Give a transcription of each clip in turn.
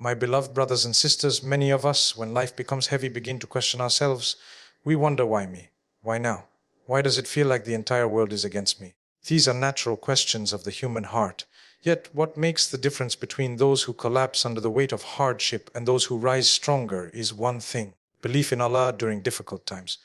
My beloved brothers and sisters, many of us, when life becomes heavy, begin to question ourselves. We wonder, why me? Why now? Why does it feel like the entire world is against me? These are natural questions of the human heart. Yet, what makes the difference between those who collapse under the weight of hardship and those who rise stronger is one thing: belief in Allah during difficult times.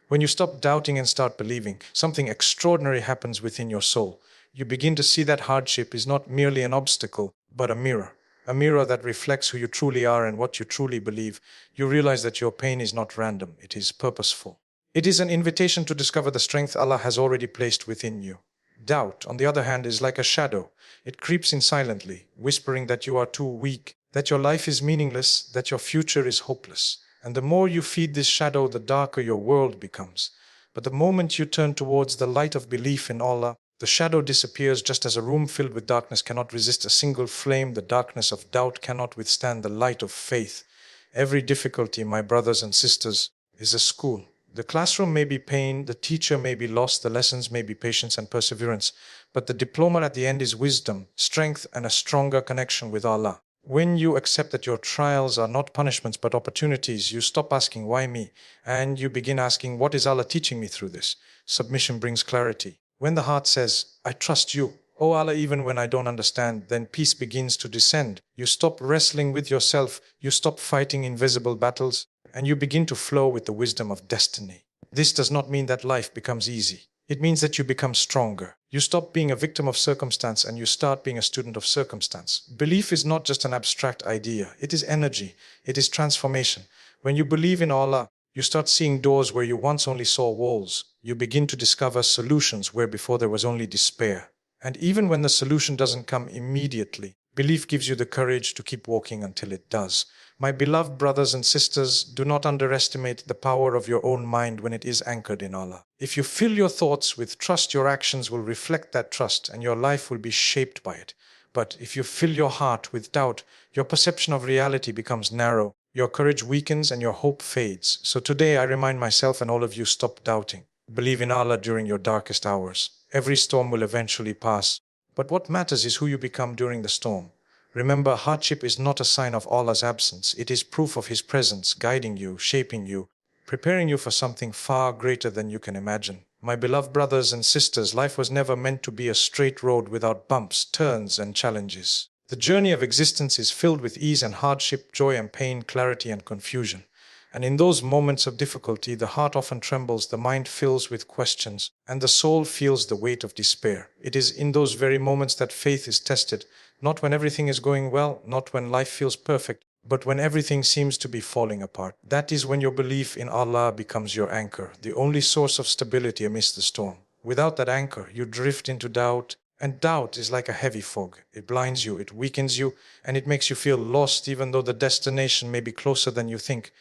When you stop doubting and start believing, something extraordinary happens within your soul. You begin to see that hardship is not merely an obstacle, but a mirror. A mirror that reflects who you truly are and what you truly believe. You realize that your pain is not random, it is purposeful. It is an invitation to discover the strength Allah has already placed within you. Doubt, on the other hand, is like a shadow. It creeps in silently, whispering that you are too weak, that your life is meaningless, that your future is hopeless. And the more you feed this shadow, the darker your world becomes. But the moment you turn towards the light of belief in Allah, the shadow disappears. Just as a room filled with darkness cannot resist a single flame, the darkness of doubt cannot withstand the light of faith. Every difficulty, my brothers and sisters, is a school. The classroom may be pain, the teacher may be lost, the lessons may be patience and perseverance, but the diploma at the end is wisdom, strength, and a stronger connection with Allah. When you accept that your trials are not punishments but opportunities, you stop asking, why me? And you begin asking, what is Allah teaching me through this? Submission brings clarity. When the heart says, I trust you, oh Allah, even when I don't understand, then peace begins to descend. You stop wrestling with yourself, you stop fighting invisible battles, and you begin to flow with the wisdom of destiny. This does not mean that life becomes easy. It means that you become stronger. You stop being a victim of circumstance and you start being a student of circumstance. Belief is not just an abstract idea. It is energy. It is transformation. When you believe in Allah, you start seeing doors where you once only saw walls. You begin to discover solutions where before there was only despair. And even when the solution doesn't come immediately, belief gives you the courage to keep walking until it does. My beloved brothers and sisters, do not underestimate the power of your own mind when it is anchored in Allah. If you fill your thoughts with trust, your actions will reflect that trust and your life will be shaped by it. But if you fill your heart with doubt, your perception of reality becomes narrow, your courage weakens and your hope fades. So today I remind myself and all of you, stop doubting. Believe in Allah during your darkest hours. Every storm will eventually pass. But what matters is who you become during the storm. Remember, hardship is not a sign of Allah's absence. It is proof of His presence, guiding you, shaping you, preparing you for something far greater than you can imagine. My beloved brothers and sisters, life was never meant to be a straight road without bumps, turns, and challenges. The journey of existence is filled with ease and hardship, joy and pain, clarity and confusion. And in those moments of difficulty, the heart often trembles, the mind fills with questions, and the soul feels the weight of despair. It is in those very moments that faith is tested, not when everything is going well, not when life feels perfect, but when everything seems to be falling apart. That is when your belief in Allah becomes your anchor, the only source of stability amidst the storm. Without that anchor, you drift into doubt, and doubt is like a heavy fog. It blinds you, it weakens you, and it makes you feel lost even though the destination may be closer than you think.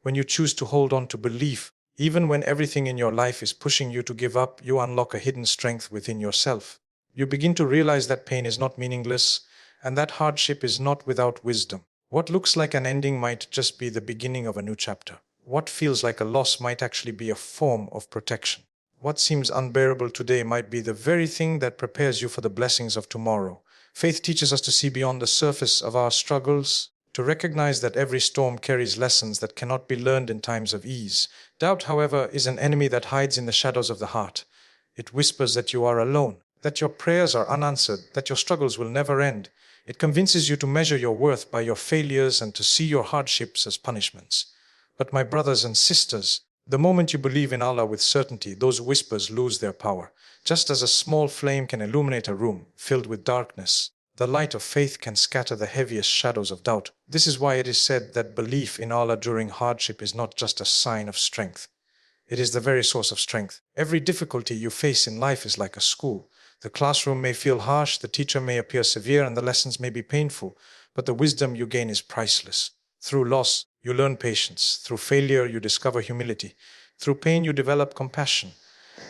When you choose to hold on to belief, even when everything in your life is pushing you to give up, you unlock a hidden strength within yourself. You begin to realize that pain is not meaningless, and that hardship is not without wisdom. What looks like an ending might just be the beginning of a new chapter. What feels like a loss might actually be a form of protection. What seems unbearable today might be the very thing that prepares you for the blessings of tomorrow. Faith teaches us to see beyond the surface of our struggles, to recognize that every storm carries lessons that cannot be learned in times of ease. Doubt, however, is an enemy that hides in the shadows of the heart. It whispers that you are alone, that your prayers are unanswered, that your struggles will never end. It convinces you to measure your worth by your failures and to see your hardships as punishments. But my brothers and sisters, the moment you believe in Allah with certainty, those whispers lose their power. Just as a small flame can illuminate a room filled with darkness, the light of faith can scatter the heaviest shadows of doubt. This is why it is said that belief in Allah during hardship is not just a sign of strength. It is the very source of strength. Every difficulty you face in life is like a school. The classroom may feel harsh, the teacher may appear severe, and the lessons may be painful, but the wisdom you gain is priceless. Through loss, you learn patience. Through failure, you discover humility. Through pain, you develop compassion.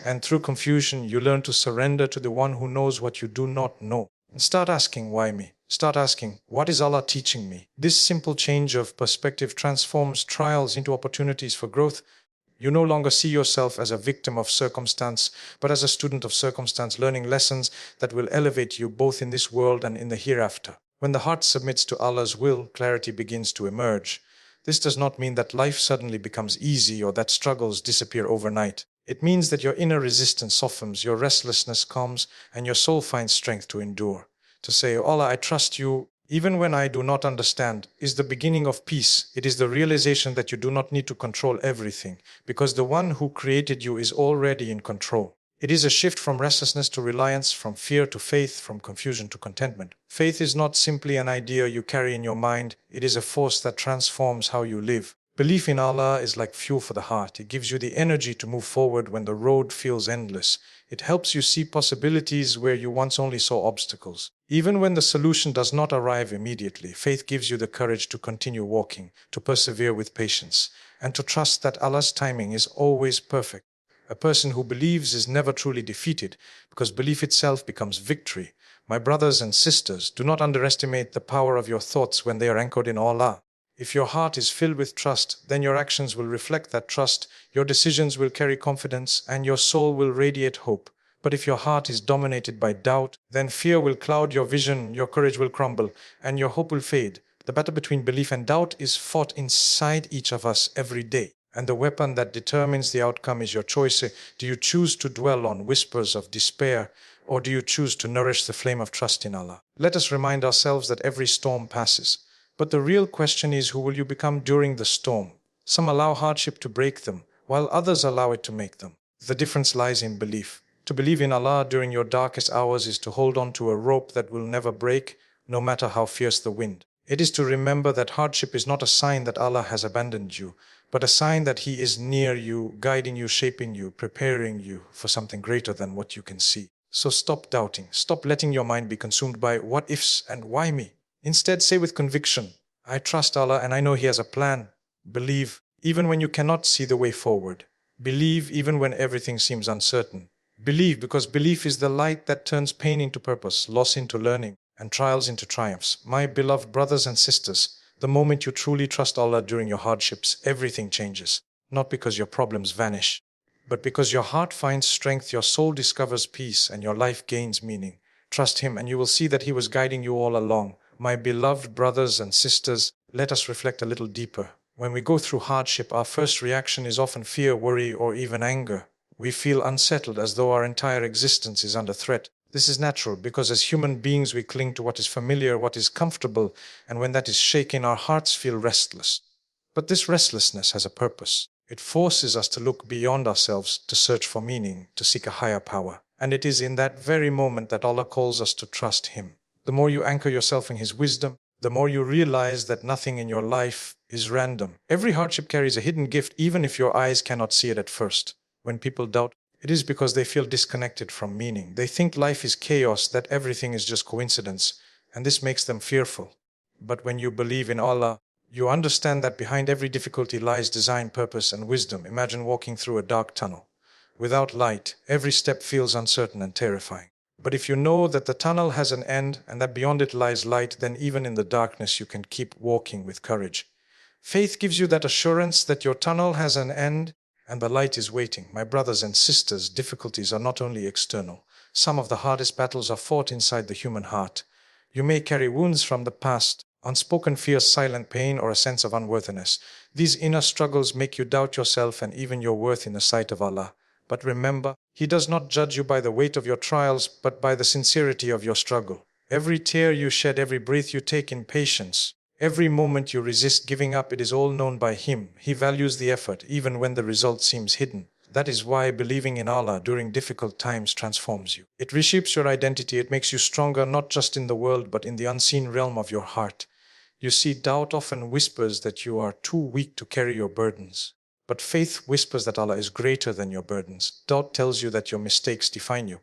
And through confusion, you learn to surrender to the one who knows what you do not know. And start asking, why me? Start asking, what is Allah teaching me? This simple change of perspective transforms trials into opportunities for growth. You no longer see yourself as a victim of circumstance, but as a student of circumstance, learning lessons that will elevate you both in this world and in the hereafter. When the heart submits to Allah's will, clarity begins to emerge. This does not mean that life suddenly becomes easy or that struggles disappear overnight. It means that your inner resistance softens, your restlessness calms, and your soul finds strength to endure. To say, "Oh Allah, I trust you, even when I do not understand," is the beginning of peace. It is the realization that you do not need to control everything, because the one who created you is already in control. It is a shift from restlessness to reliance, from fear to faith, from confusion to contentment. Faith is not simply an idea you carry in your mind, it is a force that transforms how you live. Belief in Allah is like fuel for the heart. It gives you the energy to move forward when the road feels endless. It helps you see possibilities where you once only saw obstacles. Even when the solution does not arrive immediately, faith gives you the courage to continue walking, to persevere with patience, and to trust that Allah's timing is always perfect. A person who believes is never truly defeated, because belief itself becomes victory. My brothers and sisters, do not underestimate the power of your thoughts when they are anchored in Allah. If your heart is filled with trust, then your actions will reflect that trust, your decisions will carry confidence, and your soul will radiate hope. But if your heart is dominated by doubt, then fear will cloud your vision, your courage will crumble, and your hope will fade. The battle between belief and doubt is fought inside each of us every day. And the weapon that determines the outcome is your choice. Do you choose to dwell on whispers of despair, or do you choose to nourish the flame of trust in Allah? Let us remind ourselves that every storm passes. But the real question is, who will you become during the storm? Some allow hardship to break them, while others allow it to make them. The difference lies in belief. To believe in Allah during your darkest hours is to hold on to a rope that will never break, no matter how fierce the wind. It is to remember that hardship is not a sign that Allah has abandoned you, but a sign that He is near you, guiding you, shaping you, preparing you for something greater than what you can see. So stop doubting. Stop letting your mind be consumed by what ifs and why me. Instead, say with conviction, "I trust Allah and I know He has a plan." Believe even when you cannot see the way forward. Believe even when everything seems uncertain. Believe because belief is the light that turns pain into purpose, loss into learning, and trials into triumphs. My beloved brothers and sisters, the moment you truly trust Allah during your hardships, everything changes. Not because your problems vanish, but because your heart finds strength, your soul discovers peace, and your life gains meaning. Trust Him and you will see that He was guiding you all along. My beloved brothers and sisters, let us reflect a little deeper. When we go through hardship, our first reaction is often fear, worry, or even anger. We feel unsettled as though our entire existence is under threat. This is natural because as human beings we cling to what is familiar, what is comfortable, and when that is shaken, our hearts feel restless. But this restlessness has a purpose. It forces us to look beyond ourselves, to search for meaning, to seek a higher power. And it is in that very moment that Allah calls us to trust Him. The more you anchor yourself in His wisdom, the more you realize that nothing in your life is random. Every hardship carries a hidden gift, even if your eyes cannot see it at first. When people doubt, it is because they feel disconnected from meaning. They think life is chaos, that everything is just coincidence, and this makes them fearful. But when you believe in Allah, you understand that behind every difficulty lies design, purpose, and wisdom. Imagine walking through a dark tunnel. Without light, every step feels uncertain and terrifying. But if you know that the tunnel has an end and that beyond it lies light, then even in the darkness you can keep walking with courage. Faith gives you that assurance that your tunnel has an end and the light is waiting. My brothers and sisters, difficulties are not only external. Some of the hardest battles are fought inside the human heart. You may carry wounds from the past, unspoken fears, silent pain, or a sense of unworthiness. These inner struggles make you doubt yourself and even your worth in the sight of Allah. But remember, He does not judge you by the weight of your trials, but by the sincerity of your struggle. Every tear you shed, every breath you take in patience, every moment you resist giving up, it is all known by Him. He values the effort, even when the result seems hidden. That is why believing in Allah during difficult times transforms you. It reshapes your identity. It makes you stronger, not just in the world, but in the unseen realm of your heart. You see, doubt often whispers that you are too weak to carry your burdens. But faith whispers that Allah is greater than your burdens. Doubt tells you that your mistakes define you.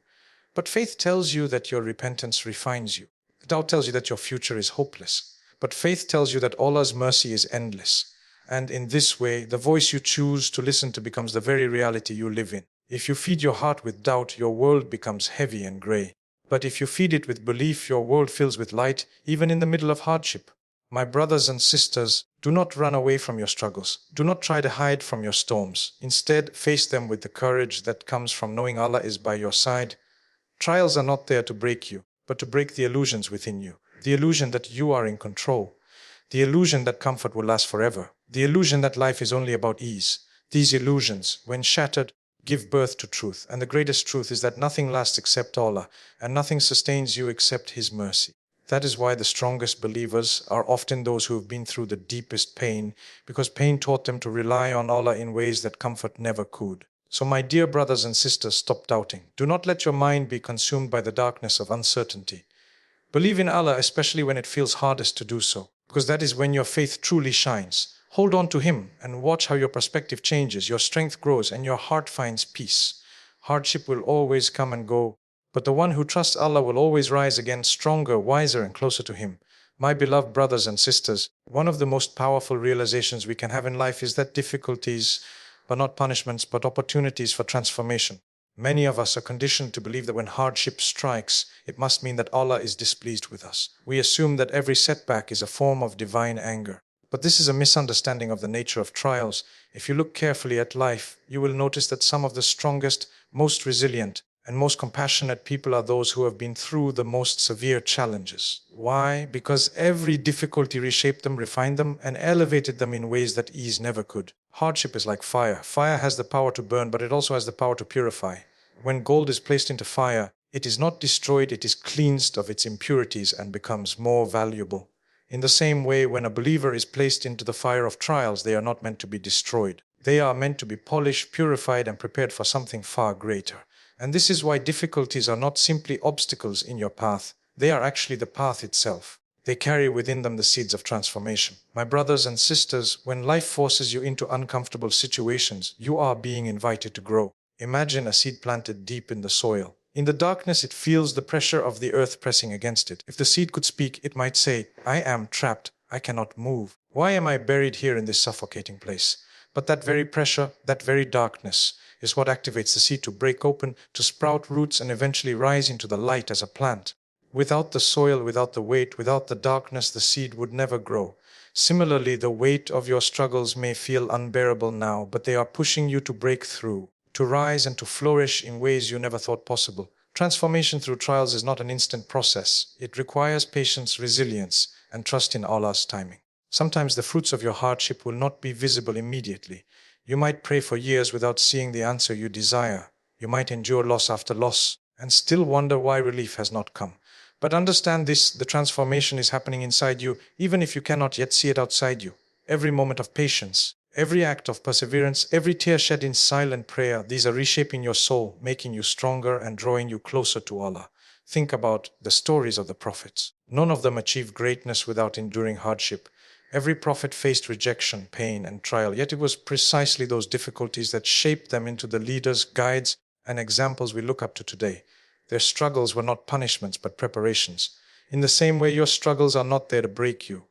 But faith tells you that your repentance refines you. Doubt tells you that your future is hopeless. But faith tells you that Allah's mercy is endless. And in this way, the voice you choose to listen to becomes the very reality you live in. If you feed your heart with doubt, your world becomes heavy and grey. But if you feed it with belief, your world fills with light, even in the middle of hardship. My brothers and sisters, do not run away from your struggles. Do not try to hide from your storms. Instead, face them with the courage that comes from knowing Allah is by your side. Trials are not there to break you, but to break the illusions within you. the illusion that you are in control, the illusion that comfort will last forever, the illusion that life is only about ease. These illusions, when shattered, give birth to truth, and the greatest truth is that nothing lasts except Allah, and nothing sustains you except His mercy. That is why the strongest believers are often those who have been through the deepest pain, because pain taught them to rely on Allah in ways that comfort never could. So my dear brothers and sisters, stop doubting. Do not let your mind be consumed by the darkness of uncertainty. Believe in Allah, especially when it feels hardest to do so, because that is when your faith truly shines. Hold on to Him and watch how your perspective changes, your strength grows, and your heart finds peace. Hardship will always come and go, but the one who trusts Allah will always rise again, stronger, wiser, and closer to Him. My beloved brothers and sisters, one of the most powerful realizations we can have in life is that difficulties are not punishments, but opportunities for transformation. Many of us are conditioned to believe that when hardship strikes, it must mean that Allah is displeased with us. We assume that every setback is a form of divine anger. But this is a misunderstanding of the nature of trials. If you look carefully at life, you will notice that some of the strongest, most resilient, and most compassionate people are those who have been through the most severe challenges. Why? Because every difficulty reshaped them, refined them, and elevated them in ways that ease never could. Hardship is like fire. Fire has the power to burn, but it also has the power to purify. When gold is placed into fire, it is not destroyed, it is cleansed of its impurities and becomes more valuable. In the same way, when a believer is placed into the fire of trials, they are not meant to be destroyed. They are meant to be polished, purified, and prepared for something far greater. And this is why difficulties are not simply obstacles in your path. They are actually the path itself. They carry within them the seeds of transformation. My brothers and sisters, when life forces you into uncomfortable situations, you are being invited to grow. Imagine a seed planted deep in the soil. In the darkness, it feels the pressure of the earth pressing against it. If the seed could speak, it might say, "I am trapped. I cannot move. Why am I buried here in this suffocating place?" But that very pressure, that very darkness, is what activates the seed to break open, to sprout roots, and eventually rise into the light as a plant. Without the soil, without the weight, without the darkness, the seed would never grow. Similarly, the weight of your struggles may feel unbearable now, but they are pushing you to break through, to rise and to flourish in ways you never thought possible. Transformation through trials is not an instant process. It requires patience, resilience, and trust in Allah's timing. Sometimes the fruits of your hardship will not be visible immediately. You might pray for years without seeing the answer you desire. You might endure loss after loss and still wonder why relief has not come. But understand this, the transformation is happening inside you, even if you cannot yet see it outside you. Every moment of patience, every act of perseverance, every tear shed in silent prayer, these are reshaping your soul, making you stronger and drawing you closer to Allah. Think about the stories of the prophets. None of them achieved greatness without enduring hardship. Every prophet faced rejection, pain, and trial, yet it was precisely those difficulties that shaped them into the leaders, guides, and examples we look up to today. Their struggles were not punishments, but preparations. In the same way, your struggles are not there to break you.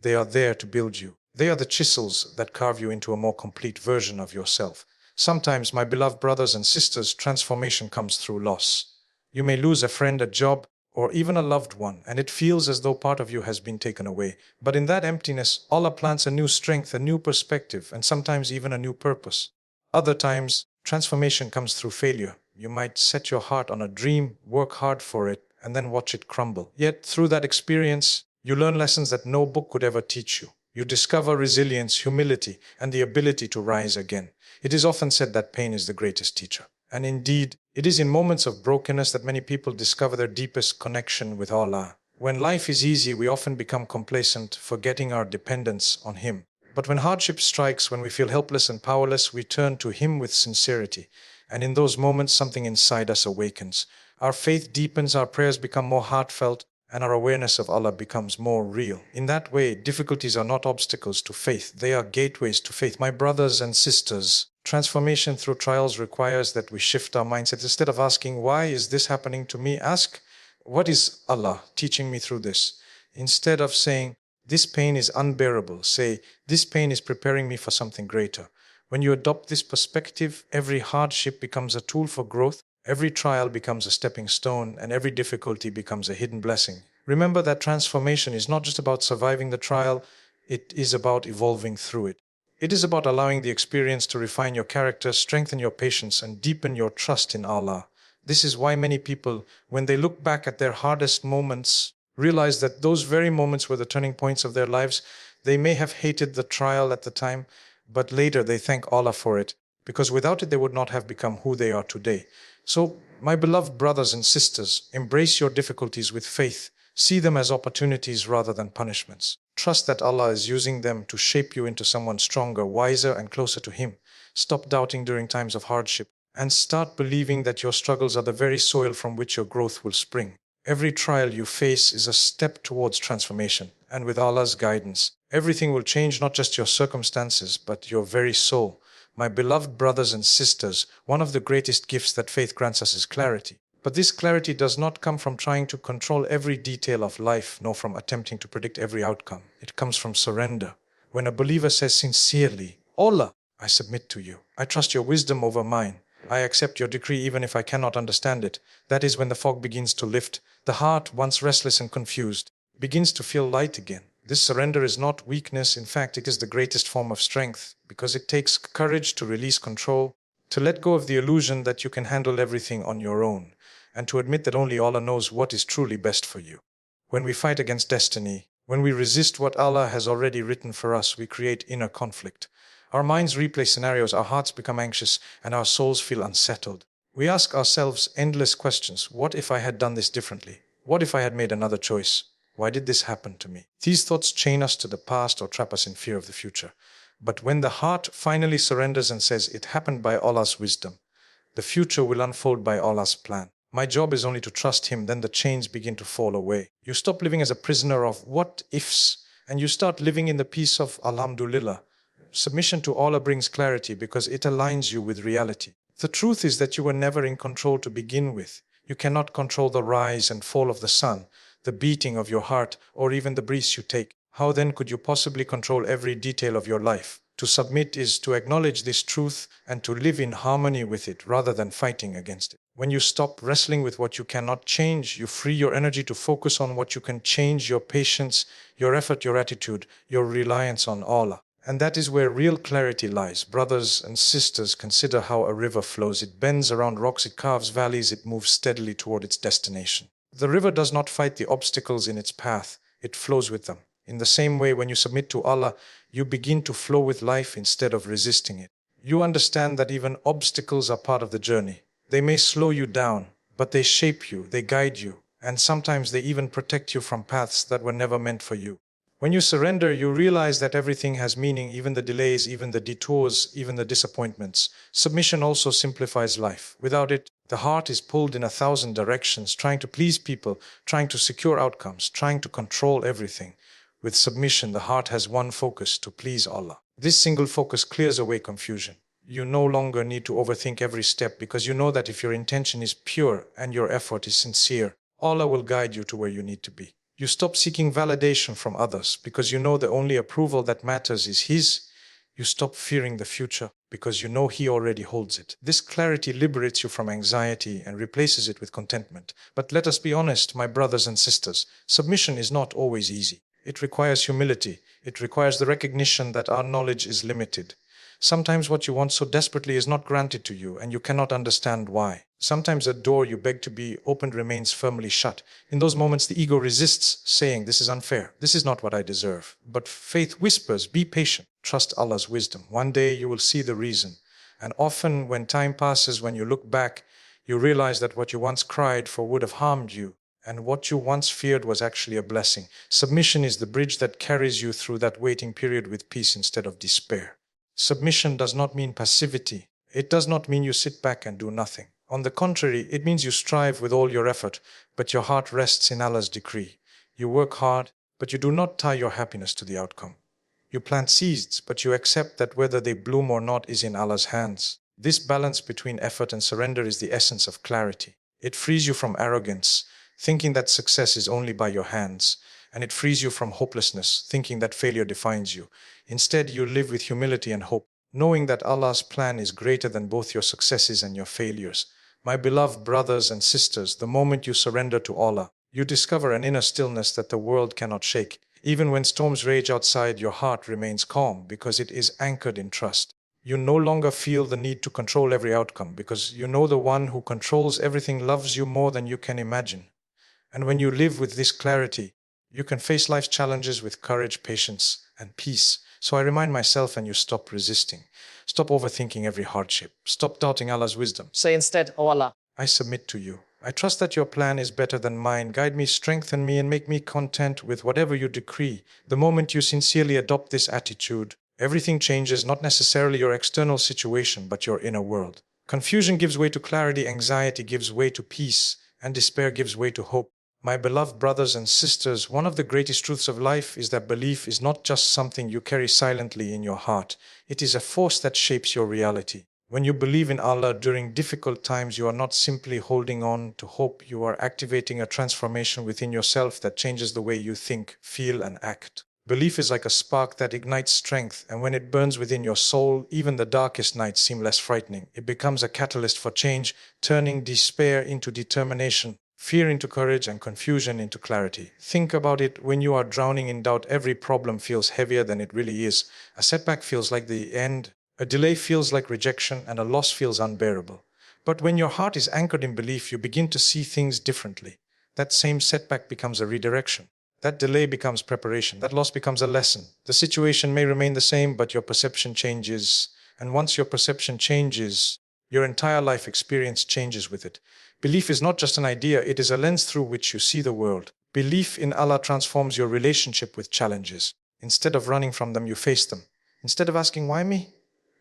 They are there to build you. They are the chisels that carve you into a more complete version of yourself. Sometimes, my beloved brothers and sisters, transformation comes through loss. You may lose a friend, a job, or even a loved one, and it feels as though part of you has been taken away. But in that emptiness, Allah plants a new strength, a new perspective, and sometimes even a new purpose. Other times, transformation comes through failure. You might set your heart on a dream, work hard for it, and then watch it crumble. Yet, through that experience, you learn lessons that no book could ever teach you. You discover resilience, humility, and the ability to rise again. It is often said that pain is the greatest teacher. And indeed, it is in moments of brokenness that many people discover their deepest connection with Allah. When life is easy, we often become complacent, forgetting our dependence on Him. But when hardship strikes, when we feel helpless and powerless, we turn to Him with sincerity. And in those moments, something inside us awakens. Our faith deepens, our prayers become more heartfelt, and our awareness of Allah becomes more real. In that way, difficulties are not obstacles to faith. They are gateways to faith. My brothers and sisters, transformation through trials requires that we shift our mindset. Instead of asking, "Why is this happening to me?" ask, "What is Allah teaching me through this?" Instead of saying, "This pain is unbearable," say, "This pain is preparing me for something greater." When you adopt this perspective, every hardship becomes a tool for growth, every trial becomes a stepping stone, and every difficulty becomes a hidden blessing. Remember that transformation is not just about surviving the trial, it is about evolving through it. It is about allowing the experience to refine your character, strengthen your patience, and deepen your trust in Allah. This is why many people, when they look back at their hardest moments, realize that those very moments were the turning points of their lives. They may have hated the trial at the time, but later they thank Allah for it, because without it they would not have become who they are today. So, my beloved brothers and sisters, embrace your difficulties with faith. See them as opportunities rather than punishments. Trust that Allah is using them to shape you into someone stronger, wiser, and closer to Him. Stop doubting during times of hardship and start believing that your struggles are the very soil from which your growth will spring. Every trial you face is a step towards transformation, and with Allah's guidance, everything will change, not just your circumstances, but your very soul. My beloved brothers and sisters, one of the greatest gifts that faith grants us is clarity. But this clarity does not come from trying to control every detail of life, nor from attempting to predict every outcome. It comes from surrender. When a believer says sincerely, Allah, I submit to you. I trust your wisdom over mine. I accept your decree even if I cannot understand it. That is when the fog begins to lift. The heart, once restless and confused, begins to feel light again. This surrender is not weakness. In fact, it is the greatest form of strength, because it takes courage to release control, to let go of the illusion that you can handle everything on your own, and to admit that only Allah knows what is truly best for you. When we fight against destiny, when we resist what Allah has already written for us, we create inner conflict. Our minds replay scenarios, our hearts become anxious, and our souls feel unsettled. We ask ourselves endless questions. What if I had done this differently? What if I had made another choice? Why did this happen to me? These thoughts chain us to the past or trap us in fear of the future. But when the heart finally surrenders and says, it happened by Allah's wisdom, the future will unfold by Allah's plan. My job is only to trust Him, then the chains begin to fall away. You stop living as a prisoner of what ifs, and you start living in the peace of Alhamdulillah. Submission to Allah brings clarity because it aligns you with reality. The truth is that you were never in control to begin with. You cannot control the rise and fall of the sun, the beating of your heart, or even the breaths you take. How then could you possibly control every detail of your life? To submit is to acknowledge this truth and to live in harmony with it rather than fighting against it. When you stop wrestling with what you cannot change, you free your energy to focus on what you can change: your patience, your effort, your attitude, your reliance on Allah. And that is where real clarity lies. Brothers and sisters, consider how a river flows. It bends around rocks, it carves valleys, it moves steadily toward its destination. The river does not fight the obstacles in its path, it flows with them. In the same way, when you submit to Allah, you begin to flow with life instead of resisting it. You understand that even obstacles are part of the journey. They may slow you down, but they shape you, they guide you, and sometimes they even protect you from paths that were never meant for you. When you surrender, you realize that everything has meaning, even the delays, even the detours, even the disappointments. Submission also simplifies life. Without it, the heart is pulled in 1,000 directions, trying to please people, trying to secure outcomes, trying to control everything. With submission, the heart has one focus: to please Allah. This single focus clears away confusion. You no longer need to overthink every step, because you know that if your intention is pure and your effort is sincere, Allah will guide you to where you need to be. You stop seeking validation from others because you know the only approval that matters is His. You stop fearing the future because you know He already holds it. This clarity liberates you from anxiety and replaces it with contentment. But let us be honest, my brothers and sisters, submission is not always easy. It requires humility. It requires the recognition that our knowledge is limited. Sometimes what you want so desperately is not granted to you, and you cannot understand why. Sometimes a door you beg to be opened remains firmly shut. In those moments, the ego resists, saying, "This is unfair. This is not what I deserve." But faith whispers, "Be patient. Trust Allah's wisdom. One day you will see the reason." And often, when time passes, when you look back, you realize that what you once cried for would have harmed you, and what you once feared was actually a blessing. Submission is the bridge that carries you through that waiting period with peace instead of despair. Submission does not mean passivity. It does not mean you sit back and do nothing. On the contrary, it means you strive with all your effort, but your heart rests in Allah's decree. You work hard, but you do not tie your happiness to the outcome. You plant seeds, but you accept that whether they bloom or not is in Allah's hands. This balance between effort and surrender is the essence of clarity. It frees you from arrogance, thinking that success is only by your hands, and it frees you from hopelessness, thinking that failure defines you. Instead, you live with humility and hope, knowing that Allah's plan is greater than both your successes and your failures. My beloved brothers and sisters, the moment you surrender to Allah, you discover an inner stillness that the world cannot shake. Even when storms rage outside, your heart remains calm because it is anchored in trust. You no longer feel the need to control every outcome because you know the one who controls everything loves you more than you can imagine. And when you live with this clarity, you can face life's challenges with courage, patience, and peace. So I remind myself, and you stop resisting. Stop overthinking every hardship. Stop doubting Allah's wisdom. Say instead, "O Allah, I submit to you. I trust that your plan is better than mine. Guide me, strengthen me, and make me content with whatever you decree. The moment you sincerely adopt this attitude, everything changes, not necessarily your external situation, but your inner world. Confusion gives way to clarity, anxiety gives way to peace, and despair gives way to hope. My beloved brothers and sisters, one of the greatest truths of life is that belief is not just something you carry silently in your heart. It is a force that shapes your reality. When you believe in Allah during difficult times, you are not simply holding on to hope, you are activating a transformation within yourself that changes the way you think, feel, and act. Belief is like a spark that ignites strength, and when it burns within your soul, even the darkest nights seem less frightening. It becomes a catalyst for change, turning despair into determination, fear into courage, and confusion into clarity. Think about it. When you are drowning in doubt, every problem feels heavier than it really is. A setback feels like the end, a delay feels like rejection, and a loss feels unbearable. But when your heart is anchored in belief, you begin to see things differently. That same setback becomes a redirection. That delay becomes preparation. That loss becomes a lesson. The situation may remain the same, but your perception changes. And once your perception changes, your entire life experience changes with it. Belief is not just an idea, it is a lens through which you see the world. Belief in Allah transforms your relationship with challenges. Instead of running from them, you face them. Instead of asking, "Why me?"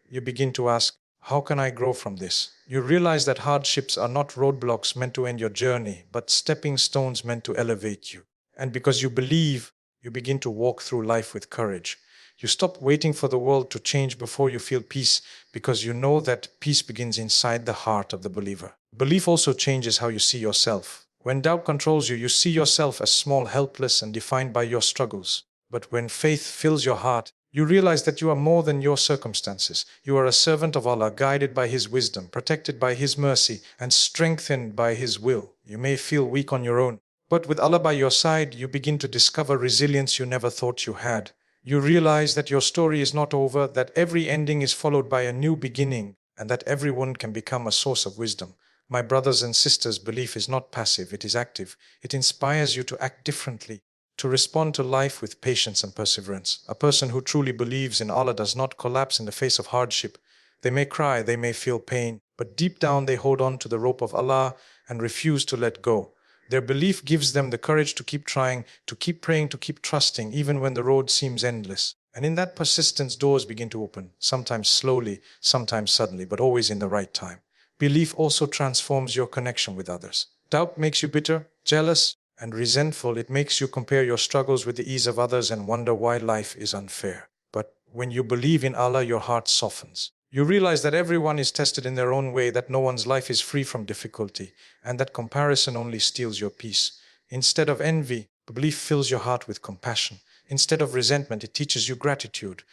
you begin to ask, "How can I grow from this?" You realize that hardships are not roadblocks meant to end your journey, but stepping stones meant to elevate you. And because you believe, you begin to walk through life with courage. You stop waiting for the world to change before you feel peace, because you know that peace begins inside the heart of the believer. Belief also changes how you see yourself. When doubt controls you, you see yourself as small, helpless, and defined by your struggles. But when faith fills your heart, you realize that you are more than your circumstances. You are a servant of Allah, guided by His wisdom, protected by His mercy, and strengthened by His will. You may feel weak on your own, but with Allah by your side, you begin to discover resilience you never thought you had. You realize that your story is not over, that every ending is followed by a new beginning, and that everyone can become a source of wisdom. My brothers and sisters, belief is not passive, it is active. It inspires you to act differently, to respond to life with patience and perseverance. A person who truly believes in Allah does not collapse in the face of hardship. They may cry, they may feel pain, but deep down they hold on to the rope of Allah and refuse to let go. Their belief gives them the courage to keep trying, to keep praying, to keep trusting, even when the road seems endless. And in that persistence, doors begin to open, sometimes slowly, sometimes suddenly, but always in the right time. Belief also transforms your connection with others. Doubt makes you bitter, jealous, and resentful. It makes you compare your struggles with the ease of others and wonder why life is unfair. But when you believe in Allah, your heart softens. You realize that everyone is tested in their own way, that no one's life is free from difficulty, and that comparison only steals your peace. Instead of envy, belief fills your heart with compassion. Instead of resentment, it teaches you gratitude.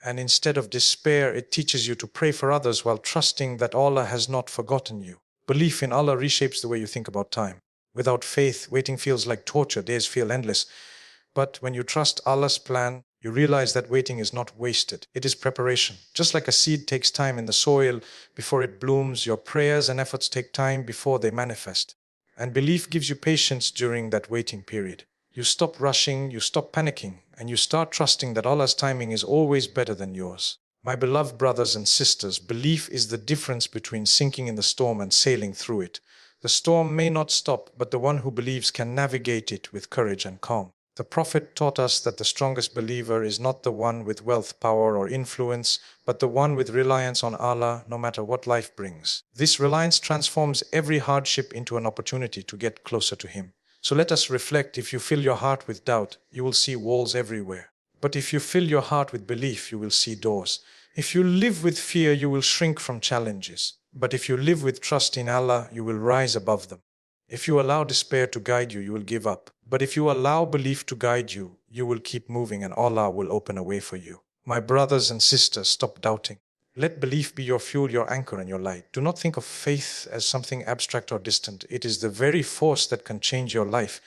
And instead of despair, it teaches you to pray for others while trusting that Allah has not forgotten you. Belief in Allah reshapes the way you think about time. Without faith, waiting feels like torture, days feel endless. But when you trust Allah's plan, you realize that waiting is not wasted. It is preparation. Just like a seed takes time in the soil before it blooms, your prayers and efforts take time before they manifest. And belief gives you patience during that waiting period. You stop rushing, you stop panicking, and you start trusting that Allah's timing is always better than yours. My beloved brothers and sisters, belief is the difference between sinking in the storm and sailing through it. The storm may not stop, but the one who believes can navigate it with courage and calm. The Prophet taught us that the strongest believer is not the one with wealth, power, or influence, but the one with reliance on Allah, no matter what life brings. This reliance transforms every hardship into an opportunity to get closer to Him. So let us reflect. If you fill your heart with doubt, you will see walls everywhere. But if you fill your heart with belief, you will see doors. If you live with fear, you will shrink from challenges. But if you live with trust in Allah, you will rise above them. If you allow despair to guide you, you will give up. But if you allow belief to guide you, you will keep moving and Allah will open a way for you. My brothers and sisters, stop doubting. Let belief be your fuel, your anchor, and your light. Do not think of faith as something abstract or distant. It is the very force that can change your life.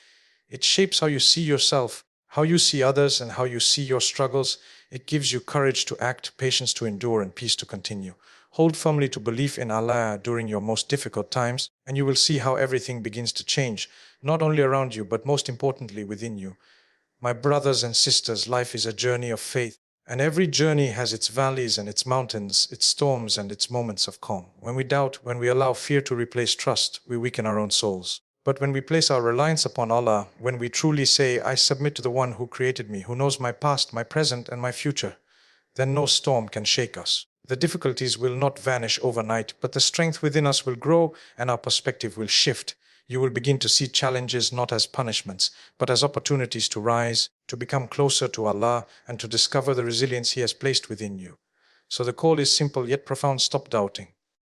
It shapes how you see yourself, how you see others, and how you see your struggles. It gives you courage to act, patience to endure, and peace to continue. Hold firmly to belief in Allah during your most difficult times, and you will see how everything begins to change, not only around you, but most importantly within you. My brothers and sisters, life is a journey of faith, and every journey has its valleys and its mountains, its storms and its moments of calm. When we doubt, when we allow fear to replace trust, we weaken our own souls. But when we place our reliance upon Allah, when we truly say, I submit to the one who created me, who knows my past, my present, and my future, then no storm can shake us. The difficulties will not vanish overnight, but the strength within us will grow and our perspective will shift. You will begin to see challenges not as punishments, but as opportunities to rise, to become closer to Allah, and to discover the resilience He has placed within you. So the call is simple yet profound: stop doubting.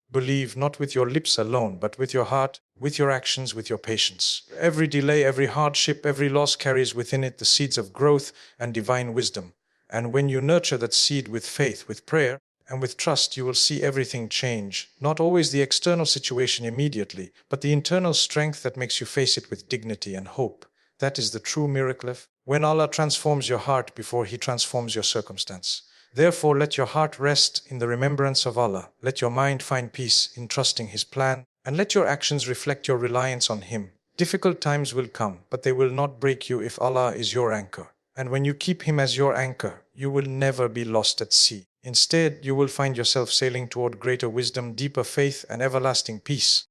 Believe not with your lips alone, but with your heart, with your actions, with your patience. Every delay, every hardship, every loss carries within it the seeds of growth and divine wisdom. And when you nurture that seed with faith, with prayer, and with trust, you will see everything change. Not always the external situation immediately, but the internal strength that makes you face it with dignity and hope. That is the true miracle. When Allah transforms your heart before He transforms your circumstance. Therefore, let your heart rest in the remembrance of Allah. Let your mind find peace in trusting His plan, and let your actions reflect your reliance on Him. Difficult times will come, but they will not break you if Allah is your anchor. And when you keep Him as your anchor, you will never be lost at sea. Instead, you will find yourself sailing toward greater wisdom, deeper faith, and everlasting peace.